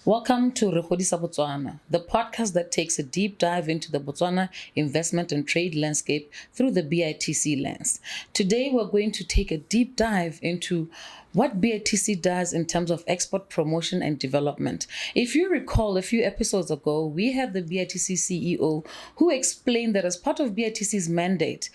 Welcome to Re Godisa Botswana, the podcast that takes a deep dive into the Botswana investment and trade landscape through the BITC lens. Today, we're going to take a deep dive into what BITC does in terms of export promotion and development. If you recall, a few episodes ago, we had the BITC CEO who explained that as part of BITC's mandate,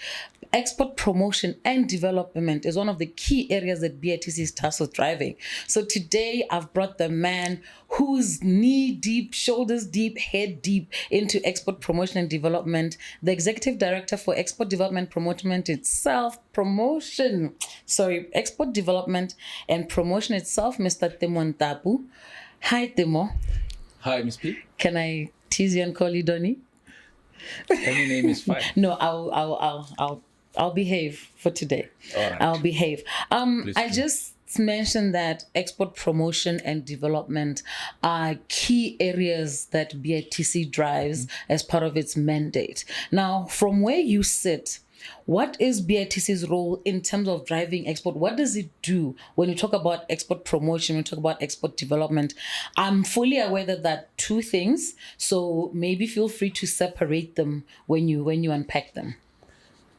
export promotion and development is one of the key areas that BITC is tasked with driving. So today I've brought the man who's knee deep, shoulders deep, head deep into export promotion and development, the executive director for export development export development and promotion itself, Mr. Temo Ntapu. Hi, Temo. Hi, Ms. P. Can I tease you and call you Donnie? Any name is fine. No, I'll behave for today. All right. I'll behave. Please I do. just mentioned that export promotion and development are key areas that BITC drives as part of its mandate. Now, from where you sit, what is BITC's role in terms of driving export? What does it do when you talk about export promotion, when you talk about export development? I'm fully aware that there are two things, so maybe feel free to separate them when you unpack them.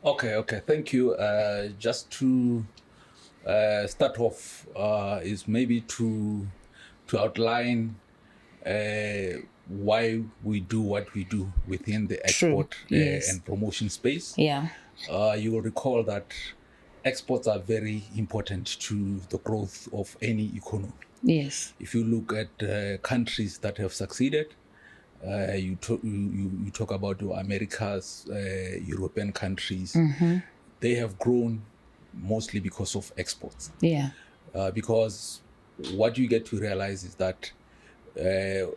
Okay. Thank you. Just to start off, is maybe to outline why we do what we do within the export Yes. and promotion space. Yeah. You will recall that exports are very important to the growth of any economy. Yes. If you look at countries that have succeeded, you talk about the Americas, European countries, they have grown mostly because of exports. Yeah. Because what you get to realize is that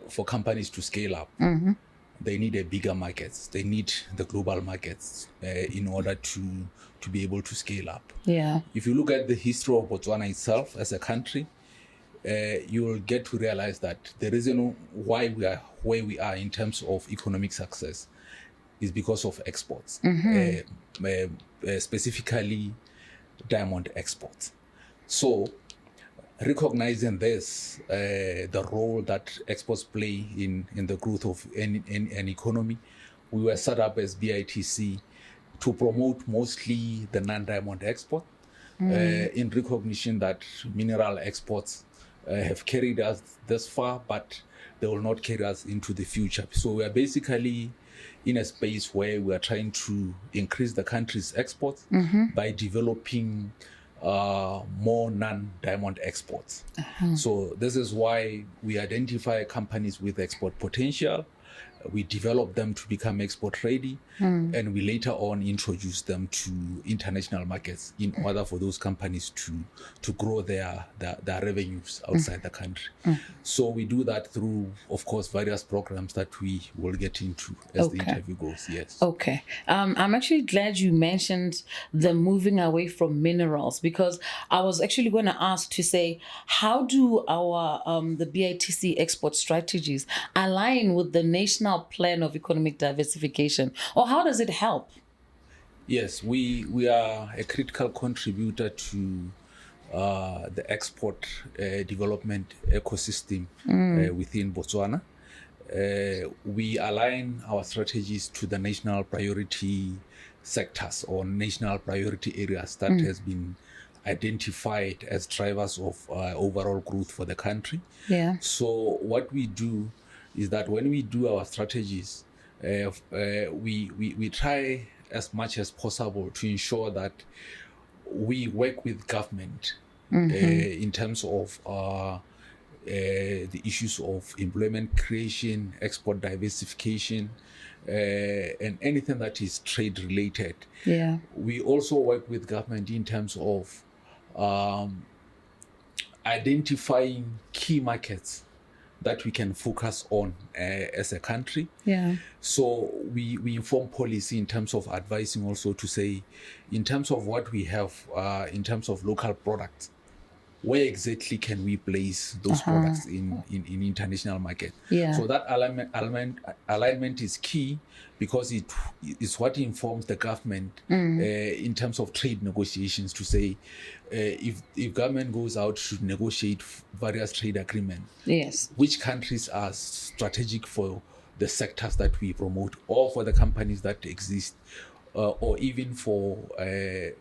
for companies to scale up, they need a bigger markets. They need the global markets in order to be able to scale up. Yeah. If you look at the history of Botswana itself as a country, you will get to realize that the reason why we are where we are in terms of economic success is because of exports, specifically diamond exports. So, recognizing this, the role that exports play in the growth of an economy, we were set up as BITC to promote mostly the non-diamond export, in recognition that mineral exports have carried us this far, but they will not carry us into the future. So we are basically in a space where we are trying to increase the country's exports by developing more non-diamond exports. So this is why we identify companies with export potential. We develop them to become export ready, and we later on introduce them to international markets in order for those companies to grow their revenues outside the country. So we do that through, of course, various programs that we will get into as the interview goes. Yes. Okay. I'm actually glad you mentioned the moving away from minerals, because I was actually going to ask to say, how do our the BITC export strategies align with the national plan of economic diversification, or how does it help? Yes, we are a critical contributor to the export development ecosystem within Botswana. We align our strategies to the national priority sectors or national priority areas that has been identified as drivers of overall growth for the country. Yeah. So what we do is that when we do our strategies, we try as much as possible to ensure that we work with government in terms of the issues of employment creation, export diversification, and anything that is trade related. Yeah. We also work with government in terms of identifying key markets that we can focus on as a country. Yeah. So we inform policy in terms of advising also to say, in terms of what we have, in terms of local products, where exactly can we place those products in international market. Yeah. So that alignment is key, because it is what informs the government in terms of trade negotiations, to say if government goes out to negotiate various trade agreements, Yes. which countries are strategic for the sectors that we promote, or for the companies that exist, or even for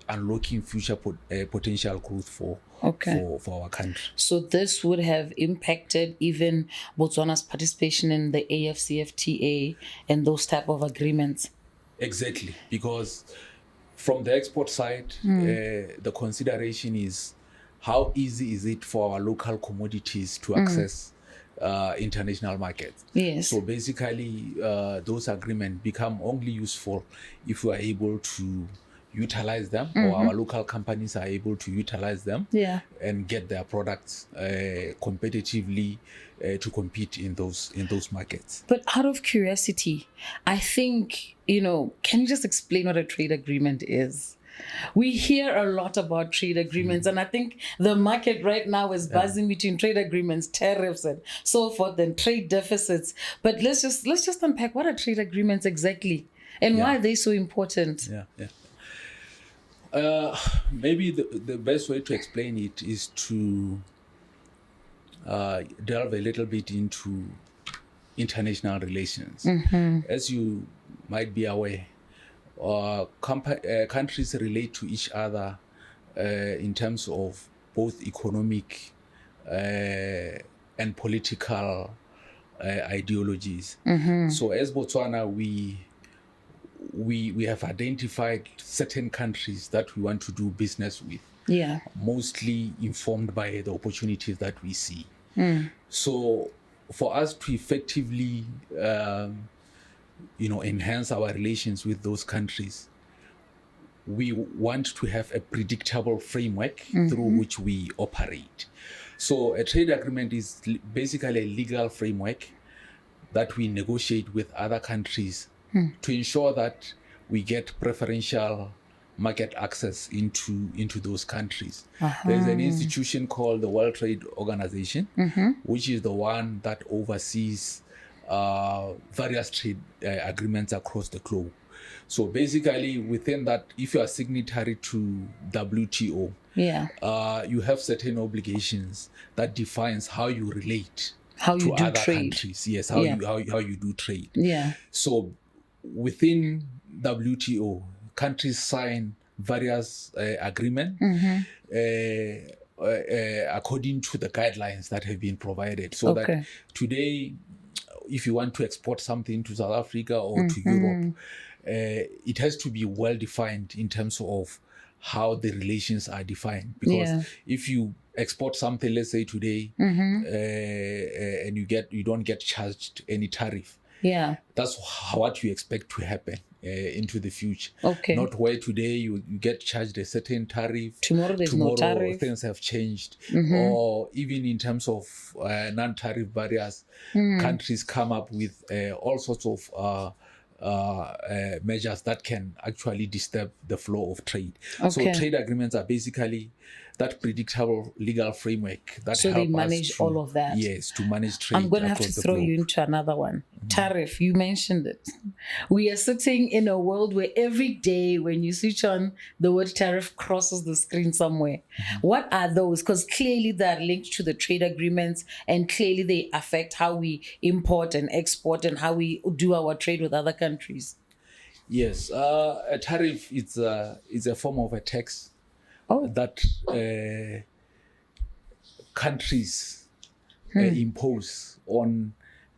unlocking future potential growth for our country. So this would have impacted even Botswana's participation in the AFCFTA and those type of agreements. Exactly, because from the export side, the consideration is how easy is it for our local commodities to access international markets. Yes. So basically, those agreements become only useful if we are able to utilize them, or our local companies are able to utilize them, and get their products competitively to compete in those markets. But out of curiosity, I think, can you just explain what a trade agreement is? We hear a lot about trade agreements, and I think the market right now is buzzing between trade agreements, tariffs, and so forth, and trade deficits. But let's just unpack, what are trade agreements exactly, and why are they so important? Maybe the best way to explain it is to delve a little bit into international relations. As you might be aware, countries relate to each other in terms of both economic and political ideologies. So as Botswana, we have identified certain countries that we want to do business with, mostly informed by the opportunities that we see. So for us to effectively enhance our relations with those countries, we want to have a predictable framework through which we operate. So a trade agreement is basically a legal framework that we negotiate with other countries to ensure that we get preferential market access into those countries. There's an institution called the World Trade Organization, which is the one that oversees various trade agreements across the globe. So basically, within that, if you are signatory to WTO, you have certain obligations that defines how you relate to other countries. Yes, how you do trade. So within WTO, countries sign various agreements according to the guidelines that have been provided. So that today, if you want to export something to South Africa or to Europe, it has to be well defined in terms of how the relations are defined. Because if you export something, let's say today, and you don't get charged any tariff, that's what you expect to happen into the future. Not where today you get charged a certain tariff, tomorrow no tariff, things have changed. Or even in terms of non-tariff barriers, countries come up with all sorts of measures that can actually disturb the flow of trade. So trade agreements are basically that predictable legal framework that so they manage all of that. Yes, to manage trade. I'm going to have to throw you into another one. Tariff, you mentioned it. We are sitting in a world where every day when you switch on, the word tariff crosses the screen somewhere. What are those? Because clearly they are linked to the trade agreements, and clearly they affect how we import and export and how we do our trade with other countries. Yes, a tariff is a form of a tax that countries impose on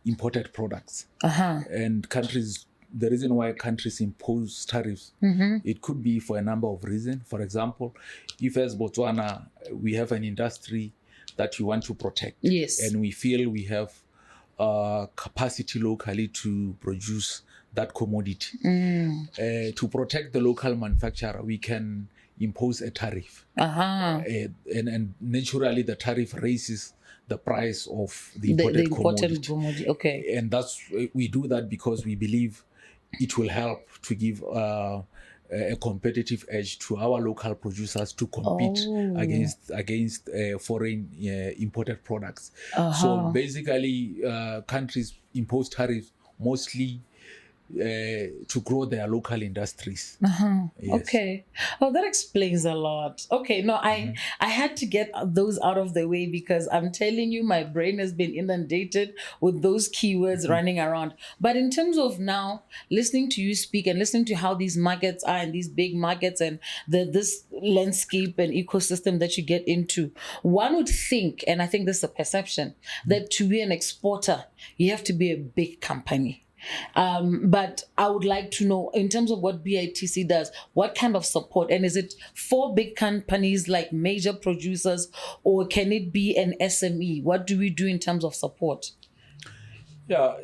imported products. And countries, the reason why countries impose tariffs, it could be for a number of reasons. For example, if as Botswana, we have an industry that we want to protect, and we feel we have capacity locally to produce that commodity. To protect the local manufacturer, we can impose a tariff. And naturally, the tariff raises the price of the imported commodity. And we do that because we believe it will help to give a competitive edge to our local producers to compete against foreign imported products. So basically, countries impose tariffs mostly to grow their local industries. Yes. Okay. Oh, that explains a lot. Okay, no, I had to get those out of the way because I'm telling you, my brain has been inundated with those keywords running around. But in terms of now listening to you speak and listening to how these markets are and these big markets and this landscape and ecosystem that you get into, one would think, and I think this is a perception, that to be an exporter, you have to be a big company. But I would like to know, in terms of what BITC does, what kind of support, and is it for big companies like major producers, or can it be an SME? What do we do in terms of support? Yeah,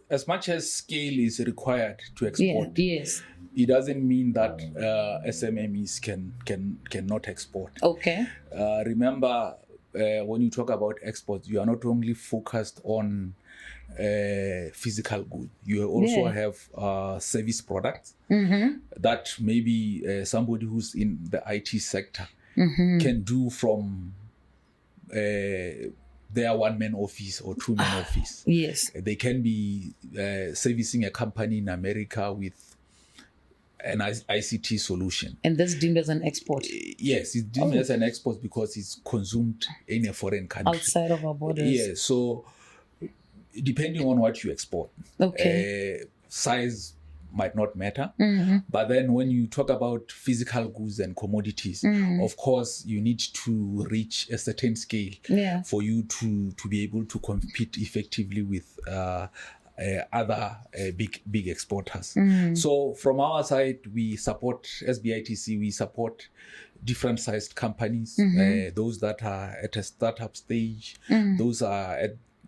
as much as scale is required to export, Yes. it doesn't mean that SMMEs cannot export. Okay. Remember, when you talk about exports, you are not only focused on physical goods. You also have service products that maybe somebody who's in the IT sector can do from their one-man office or two-man office. Yes. They can be servicing a company in America with an ICT solution. And that's deemed as an export? Yes, it's deemed as an export because it's consumed in a foreign country. Outside of our borders. Yeah, so depending on what you export, size might not matter. But then when you talk about physical goods and commodities, of course, you need to reach a certain scale for you to be able to compete effectively with other big exporters. So from our side, we support, as BITC, we support different sized companies, those that are at a startup stage, those are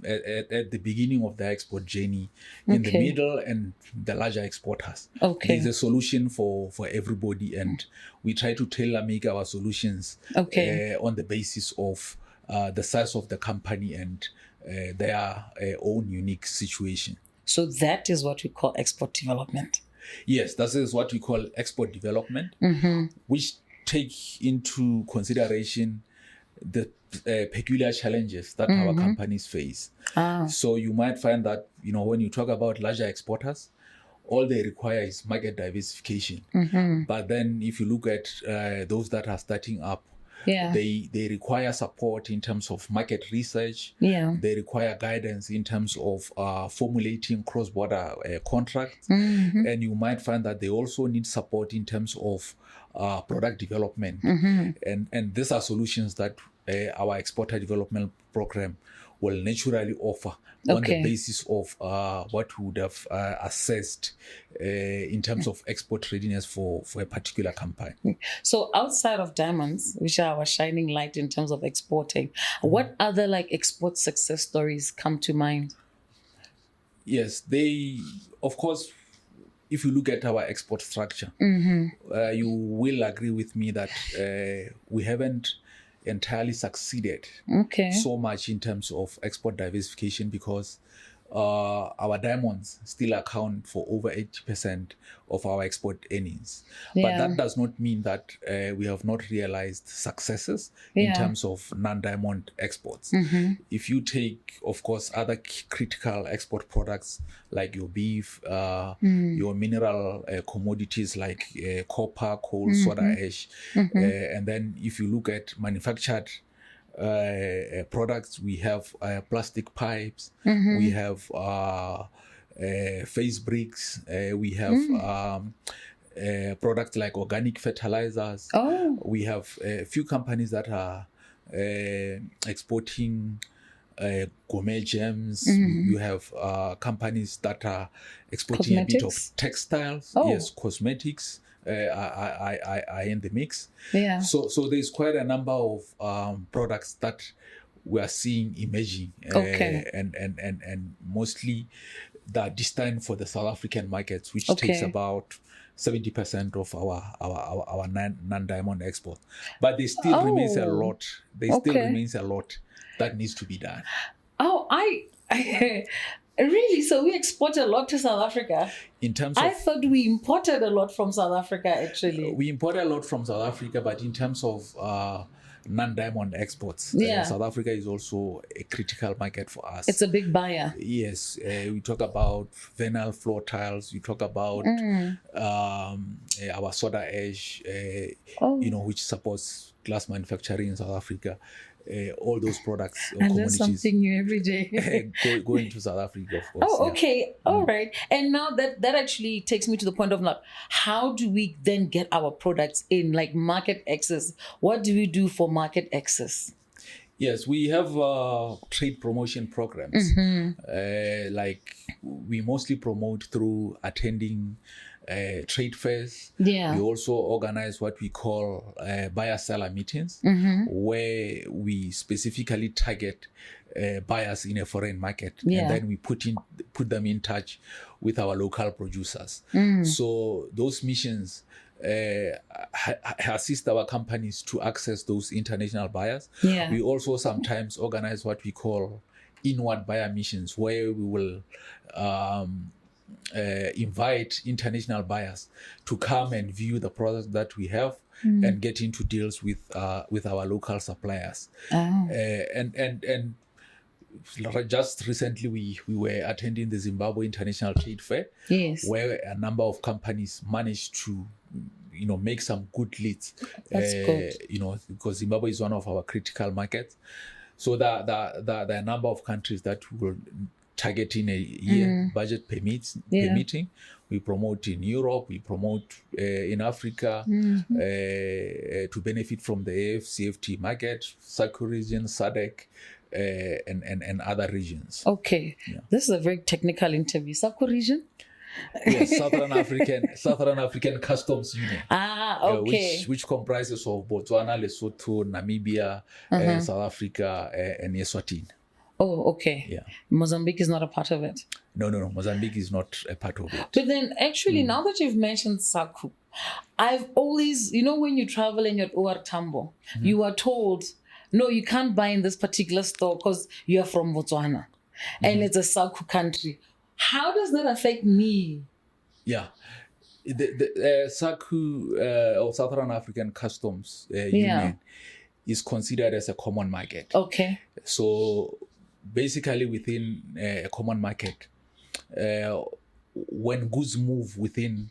at the beginning of their export journey, in the middle, and the larger exporters. There's a solution for everybody, and we try to tailor make our solutions on the basis of the size of the company and their own unique situation. So that is what we call export development. Yes, that is what we call export development, which take into consideration the peculiar challenges that our companies face. So you might find that, when you talk about larger exporters, all they require is market diversification. But then if you look at those that are starting up, they require support in terms of market research. They require guidance in terms of formulating cross-border contracts. And you might find that they also need support in terms of product development. And these are solutions that our exporter development program will naturally offer on the basis of what we would have assessed in terms of export readiness for a particular company. So outside of diamonds, which are our shining light in terms of exporting, what other export success stories come to mind? Yes, of course, if you look at our export structure, you will agree with me that we haven't entirely succeeded so much in terms of export diversification, because our diamonds still account for over 80% of our export earnings. But that does not mean that we have not realized successes in terms of non-diamond exports. If you take, of course, other critical export products like your beef, your mineral commodities like copper, coal, soda ash, and then if you look at manufactured products, we have plastic pipes, we have face bricks, we have products like organic fertilizers. We have a few companies that are exporting gourmet gems. You have companies that are exporting a bit of textiles, cosmetics. Are in the mix. So there's quite a number of products that we are seeing emerging, and mostly that destined for the South African markets, which takes about 70% of our non-diamond export. But there still remains a lot. There still remains a lot that needs to be done. Really? So we export a lot to South Africa? In terms I of, thought we imported a lot from South Africa, actually. we import a lot from South Africa, but in terms of non-diamond exports, Yeah. South Africa is also a critical market for us. It's a big buyer. Yes, we talk about vinyl floor tiles. We talk about our soda ash, which supports glass manufacturing in South Africa. All those products or And there's commodities something new every day. go into South Africa, of course. Oh, yeah. okay. All right. And now that actually takes me to the point of, like, how do we then get our products in, like, market access? What do we do for market access? Yes, we have trade promotion programs. Like, we mostly promote through attending trade fairs. Yeah. We also organize what we call buyer-seller meetings, where we specifically target buyers in a foreign market, Yeah. and then we put them in touch with our local producers. So those missions assist our companies to access those international buyers. Yeah. We also sometimes organize what we call inward buyer missions, where we will invite international buyers to come and view the products that we have and get into deals with our local suppliers. And just recently we were attending the Zimbabwe International Trade Fair, Yes. where a number of companies managed to make some good leads. That's good. Because Zimbabwe is one of our critical markets. So there are a number of countries that will target in a year, budget permitting. We promote in Europe, we promote in Africa to benefit from the AFCFT market, SACU region, SADC, and other regions. Okay. Yeah. This is a very technical interview. SACU region? Yes, Southern African Customs Union. Okay. Which comprises of Botswana, Lesotho, Namibia, South Africa, and Eswatini. Oh, okay. Yeah. Mozambique is not a part of it. No. Mozambique is not a part of it. But then, actually, now that you've mentioned SACU, I've always, when you travel and you're at OR Tambo, you are told, no, you can't buy in this particular store because you're from Botswana and it's a SACU country. How does that affect me? Yeah. The SACU, or Southern African Customs Union, is considered as a common market. Okay. So basically within a common market, when goods move within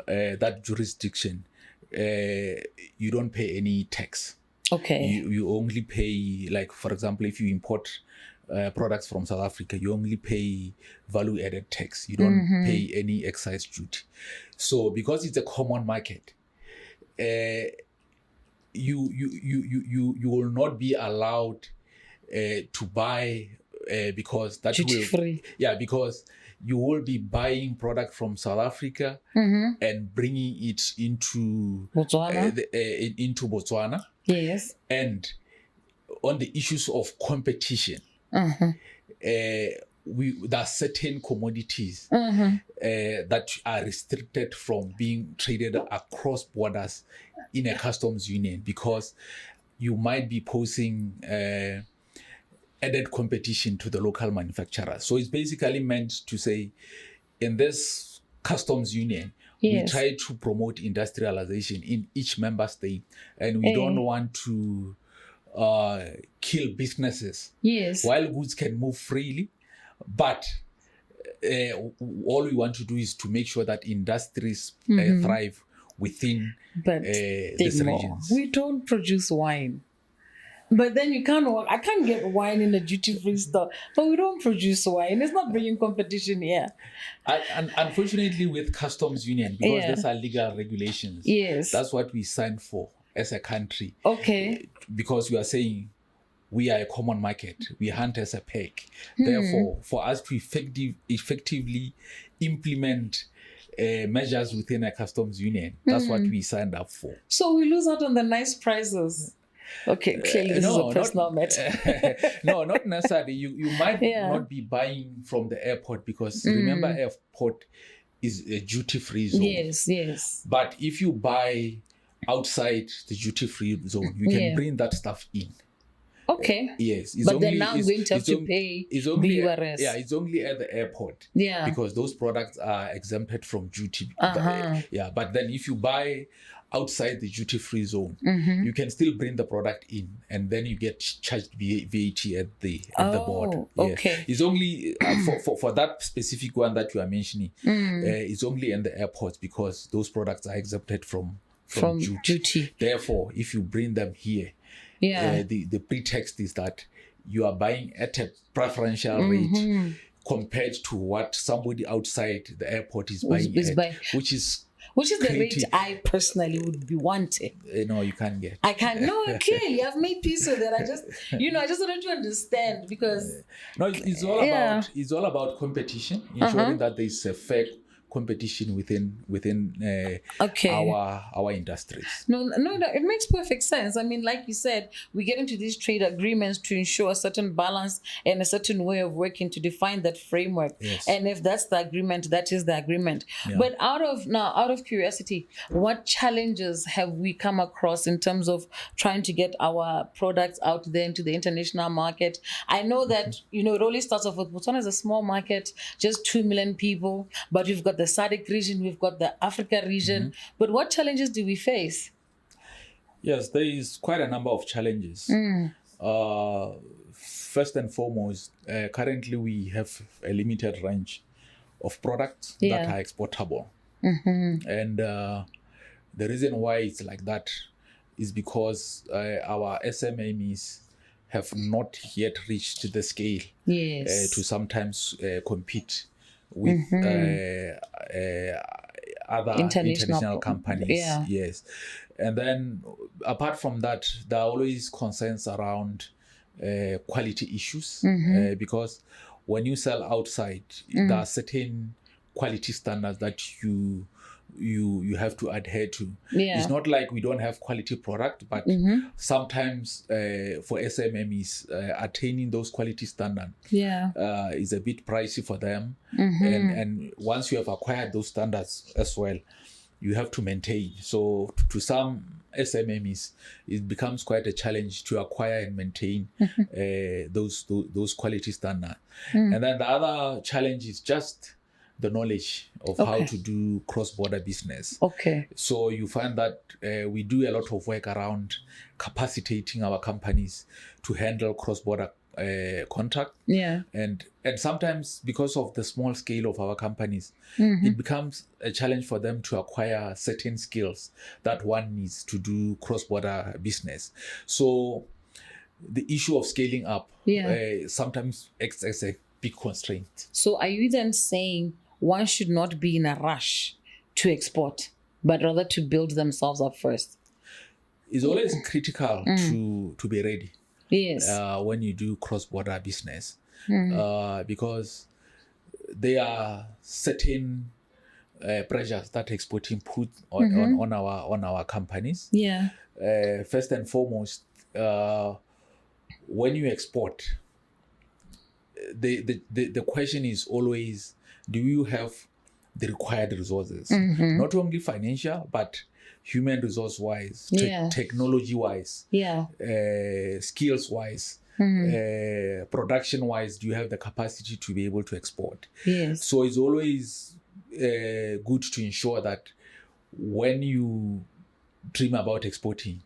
that jurisdiction, you don't pay any tax. Okay. You only pay, like, for example, if you import products from South Africa, you only pay value-added tax. You don't pay any excise duty. So because it's a common market, you will not be allowed to buy because that duty free. Yeah, because you will be buying product from South Africa and bringing it into Botswana. Into Botswana. Yes. And on the issues of competition, there are certain commodities that are restricted from being traded across borders in a customs union, because you might be posing added competition to the local manufacturers. So it's basically meant to say, in this customs union, we try to promote industrialization in each member state, and we don't want to kill businesses. Yes. While goods can move freely, but all we want to do is to make sure that industries thrive within these regions. We don't produce wine. But then I can't get wine in a duty-free store. But we don't produce wine. It's not bringing competition here. And unfortunately, with customs union, because these are legal regulations, that's what we signed for as a country. Okay. Because we are saying we are a common market. We hunt as a pack. Therefore, for us to effectively implement measures within a customs union, that's what we signed up for. So we lose out on the nice prizes. Okay, clearly this is a personal matter. No, not necessarily. You might not be buying from the airport, because remember, airport is a duty-free zone. Yes. But if you buy outside the duty-free zone, you can bring that stuff in. Okay. Yes, it's But only, then now I'm going to have to pay it's only BURS. it's only at the airport. Yeah. Because those products are exempted from duty. Uh-huh. But then if you buy outside the duty-free zone, you can still bring the product in, and then you get charged VAT at the border. Okay. It's only for that specific one that you are mentioning. It's only in the airports because those products are exempted from duty. Therefore, if you bring them here, the pretext is that you are buying at a preferential rate compared to what somebody outside the airport is buying which is the rate I personally would be wanting. No, you can't get. I can't. No, clearly, I've made peace with that. I just wanted to understand because. No, it's all about competition, ensuring that there is a fair competition within our industries. No, it makes perfect sense. I mean, like you said, we get into these trade agreements to ensure a certain balance and a certain way of working to define that framework. Yes. And if that's the agreement, that is the agreement. Yeah. But out of curiosity, what challenges have we come across in terms of trying to get our products out there into the international market? I know that, it only starts off with Botswana is a small market, just 2 million people, but we've got the SADC region, we've got the Africa region. But what challenges do we face? Yes, there is quite a number of challenges. First and foremost, currently we have a limited range of products that are exportable. And the reason why it's like that is because our SMMEs have not yet reached the scale to sometimes compete with other international companies. Yes. And then apart from that, there are always concerns around quality issues because when you sell outside, there are certain quality standards that you have to adhere to. It's not like we don't have quality product, but sometimes for SMMEs, attaining those quality standards is a bit pricey for them. And once you have acquired those standards as well, you have to maintain. So to some SMMEs, it becomes quite a challenge to acquire and maintain those quality standards. And then the other challenge is just the knowledge of how to do cross-border business. So you find that we do a lot of work around capacitating our companies to handle cross-border contract. And sometimes because of the small scale of our companies, it becomes a challenge for them to acquire certain skills that one needs to do cross-border business. So the issue of scaling up sometimes acts as a big constraint. So are you then saying one should not be in a rush to export, but rather to build themselves up first? It's always critical to be ready. Yes. When you do cross-border business, because there are certain pressures that exporting put on our companies. First and foremost, when you export, the question is always, do you have the required resources? Not only financial, but human resource wise, technology wise, skills wise, production wise. Do you have the capacity to be able to export? So it's always good to ensure that when you dream about exporting,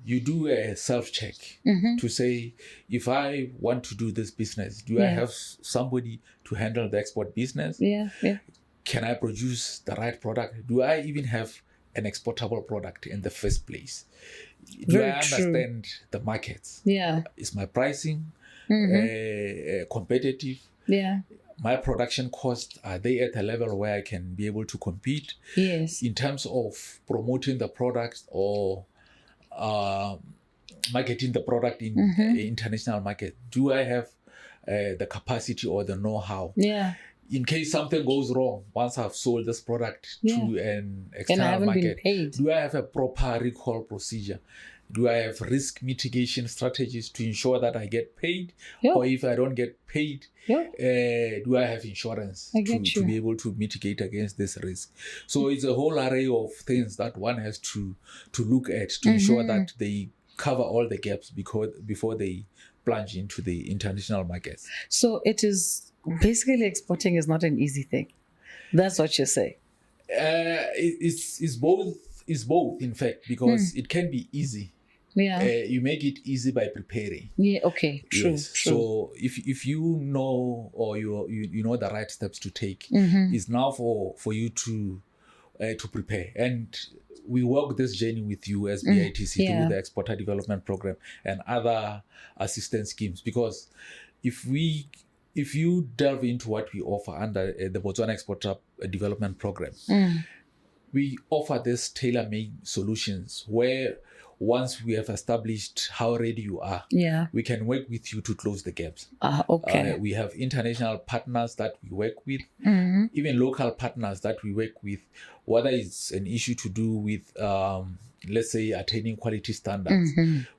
you do a self-check to say, if I want to do this business, do I have somebody to handle the export business? Can I produce the right product? Do I even have an exportable product in the first place? Do I understand the markets? Is my pricing competitive? My production costs, are they at a level where I can be able to compete? In terms of promoting the product or marketing the product in international market, do I have the capacity or the know-how? In case something goes wrong, once I've sold this product to an external market, do I have a proper recall procedure? Do I have risk mitigation strategies to ensure that I get paid? Or if I don't get paid, do I have insurance to be able to mitigate against this risk? So it's a whole array of things that one has to look at to ensure that they cover all the gaps before they plunge into the international markets. So it is basically exporting is not an easy thing. That's what you say. It's both in fact, because it can be easy. Yeah. You make it easy by preparing. Yeah. Okay. True. Yes. True. So if you know, or you know the right steps to take, Mm-hmm. it's now for you to prepare. And we work this journey with you as BITC Yeah. through the Exporter Development Program and other assistance schemes. Because if you delve into what we offer under the Botswana Exporter Development Program, we offer this tailor-made solutions where once we have established how ready you are, Yeah. we can work with you to close the gaps. Okay. We have international partners that we work with, even local partners that we work with, whether it's an issue to do with, let's say, attaining quality standards.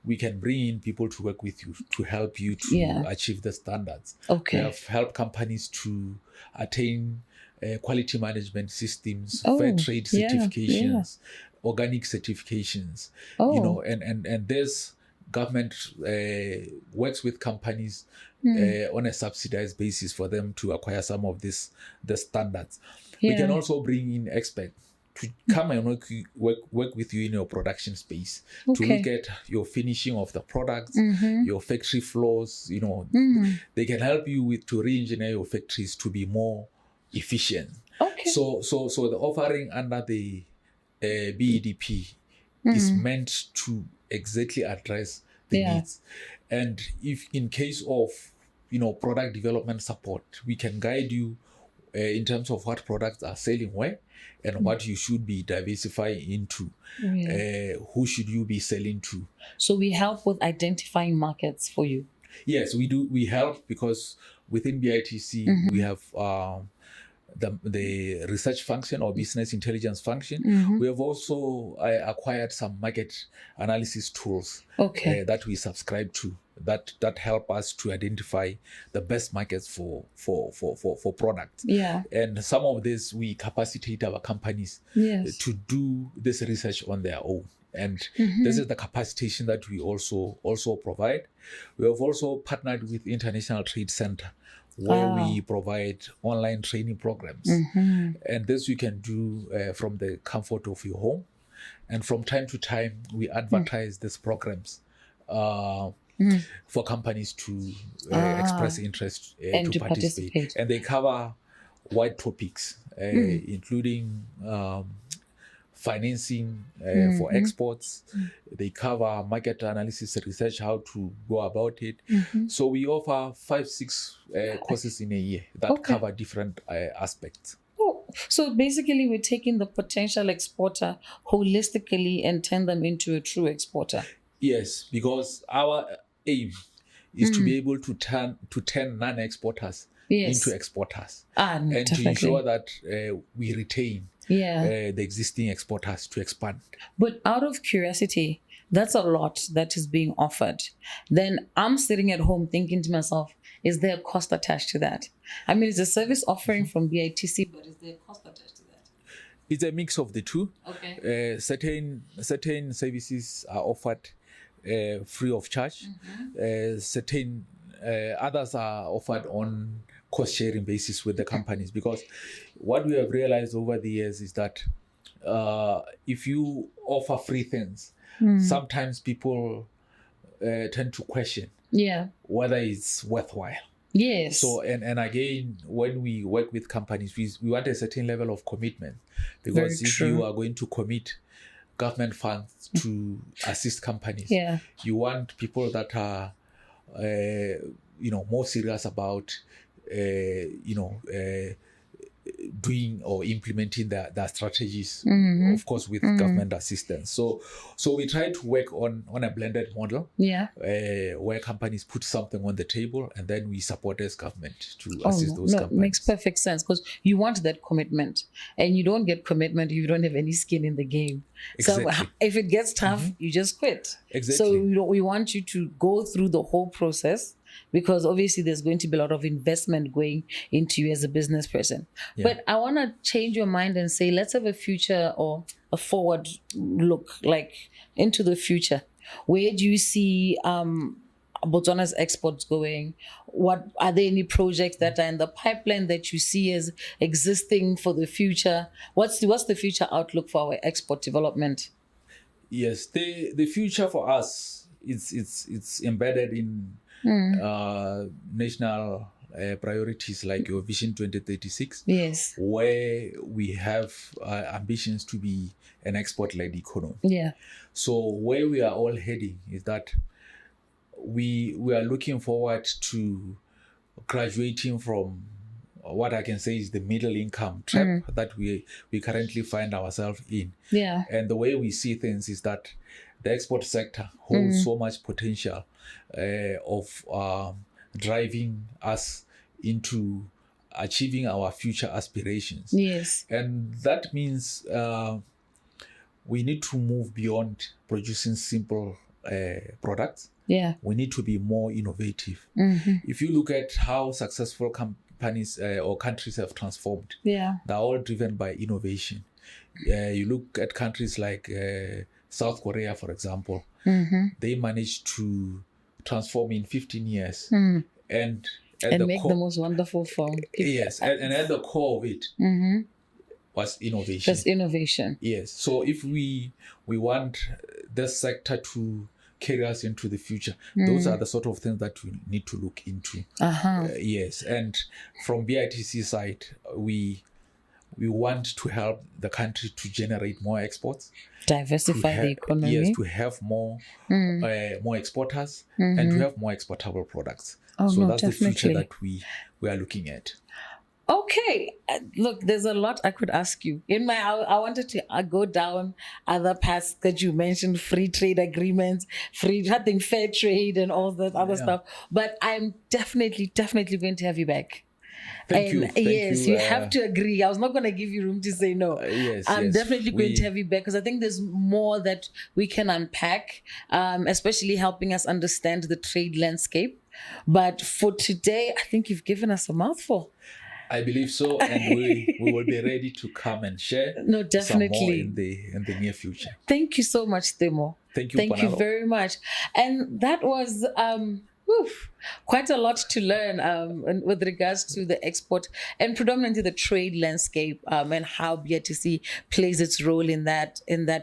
We can bring in people to work with you to help you to achieve the standards. Okay. We have helped companies to attain quality management systems, fair trade certifications, organic certifications, and this government works with companies on a subsidized basis for them to acquire some of the standards. We can also bring in experts to come and work with you in your production space, to look at your finishing of the products, your factory floors. They can help you to re-engineer your factories to be more efficient. Okay. So the offering under the BEDP is meant to exactly address the needs. And if in case of product development support, we can guide you in terms of what products are selling where and what you should be diversifying into. Who should you be selling to? So we help with identifying markets for you. Yes, we do. We help because within BITC we have the research function or business intelligence function. We have also acquired some market analysis tools that we subscribe to that help us to identify the best markets for products. And some of this we capacitate our companies to do this research on their own. And this is the capacitation that we also provide. We have also partnered with International Trade Center, where we provide online training programs. And this you can do from the comfort of your home. And from time to time, we advertise these programs for companies to express interest to participate. And they cover wide topics, including financing for exports. They cover market analysis research, how to go about it. So we offer 5-6 courses in a year that cover different aspects. So basically we're taking the potential exporter holistically and turn them into a true exporter. Yes, because our aim is to be able to turn non-exporters into exporters, and to ensure that we retain the existing exporters to expand. But out of curiosity, that's a lot that is being offered. Then I'm sitting at home thinking to myself, is there a cost attached to that? I mean, it's a service offering from BITC, but is there a cost attached to that? It's a mix of the two. Certain services are offered free of charge. Certain others are offered on cost-sharing basis with the companies, because what we have realized over the years is that if you offer free things, sometimes people tend to question whether it's worthwhile. Yes. So and again, when we work with companies, we want a certain level of commitment, because if you are going to commit government funds to assist companies, you want people that are more serious about doing or implementing their strategies, of course, with government assistance. So we try to work on a blended model, where companies put something on the table, and then we support as government to assist those companies. It makes perfect sense, because you want that commitment, and you don't get commitment if you don't have any skin in the game. Exactly. So if it gets tough, you just quit. Exactly. So we want you to go through the whole process, because obviously there's going to be a lot of investment going into you as a business person. But I want to change your mind and say, let's have a future or a forward look, like into the future. Where do you see Botswana's exports going? What are there any projects that are in the pipeline that you see as existing for the future? What's the future outlook for our export development? Yes, the future for us it's embedded in national priorities like your Vision 2036, Yes. where we have ambitions to be an export-led economy. Yeah. So where we are all heading is that we are looking forward to graduating from what I can say is the middle income trap that we currently find ourselves in. Yeah. And the way we see things is that the export sector holds so much potential of driving us into achieving our future aspirations. Yes. And that means we need to move beyond producing simple products. Yeah. We need to be more innovative. If you look at how successful companies or countries have transformed, Yeah. they're all driven by innovation. You look at countries like South Korea, for example, they managed to transform in 15 years. And make the most wonderful form. Yes, and at the core of it was innovation. Just innovation. Yes. So if we want this sector to carry us into the future, those are the sort of things that we need to look into. Yes. And from BITC side, we want to help the country to generate more exports, diversify the economy. Yes, to have more exporters and to have more exportable products. So that's definitely. the future that we are looking at. Okay, look, there's a lot I could ask you. I wanted to go down other paths that you mentioned, free trade agreements, fair trade, and all that other stuff. But I'm definitely going to have you back. Thank you. Yes, you have to agree. I was not going to give you room to say no. I'm definitely going to have you back because I think there's more that we can unpack, especially helping us understand the trade landscape. But for today, I think you've given us a mouthful. I believe so, and we will be ready to come and share definitely some more in the near future. Thank you so much, Temo. Thank you. Thank you very much. And that was quite a lot to learn with regards to the export and predominantly the trade landscape and how BITC plays its role in that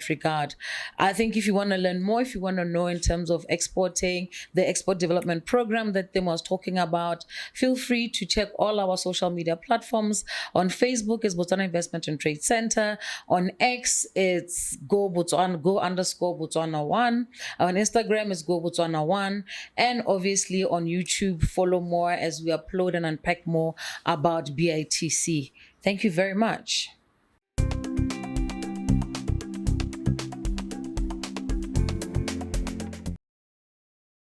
regard. I think if you want to learn more, if you want to know in terms of exporting, the export development program that Tim was talking about, feel free to check all our social media platforms. On Facebook is Botswana Investment and Trade Center. On X it's go_Botswana1. On Instagram is go_Botswana1, and obviously on YouTube, follow more as we upload and unpack more about BITC. Thank you very much.